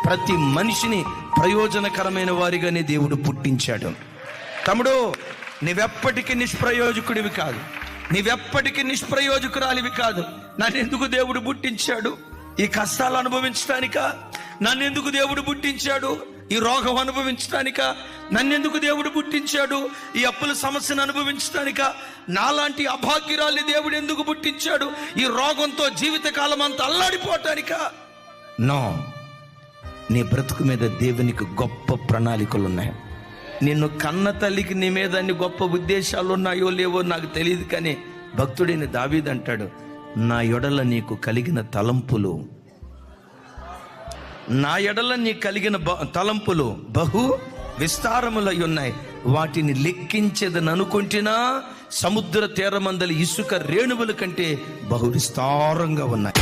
ప్రతి మనిషిని ప్రయోజనకరమైన వారిగానే దేవుడు పుట్టించాడు. తమ్ముడు, నీవెప్పటికీ నిష్ప్రయోజకుడివి కాదు, నీవెప్పటికీ నిష్ప్రయోజకురాలివి కాదు. నన్నెందుకు దేవుడు పుట్టించాడు? ఈ కష్టాలు అనుభవించడానికా? నన్నెందుకు దేవుడు పుట్టించాడు? ఈ రోగం అనుభవించడానికా? నన్నెందుకు దేవుడు పుట్టించాడు? ఈ అప్పుల సమస్యను అనుభవించడానికా? నాలాంటి అభాగ్యురాల్ని దేవుడు ఎందుకు పుట్టించాడు? ఈ రోగంతో జీవితకాలం అంతా అల్లాడిపోవటానికా? నో, నీ బ్రతుకు మీద దేవునికి గొప్ప ప్రణాళికలు ఉన్నాయి. నిన్ను కన్న తల్లికి నీ మీద అన్ని గొప్ప ఉద్దేశాలు ఉన్నాయో లేవో నాకు తెలియదు, కానీ భక్తుడైన దావీదు అంటాడు, నా ఎడల నీకు కలిగిన తలంపులు, నా ఎడల నీకు కలిగిన తలంపులు బహు విస్తారములై ఉన్నాయి, వాటిని లెక్కించేదని అనుకుంటున్నా సముద్ర తీరమందలి ఇసుక రేణువుల కంటే బహు విస్తారంగా ఉన్నాయి.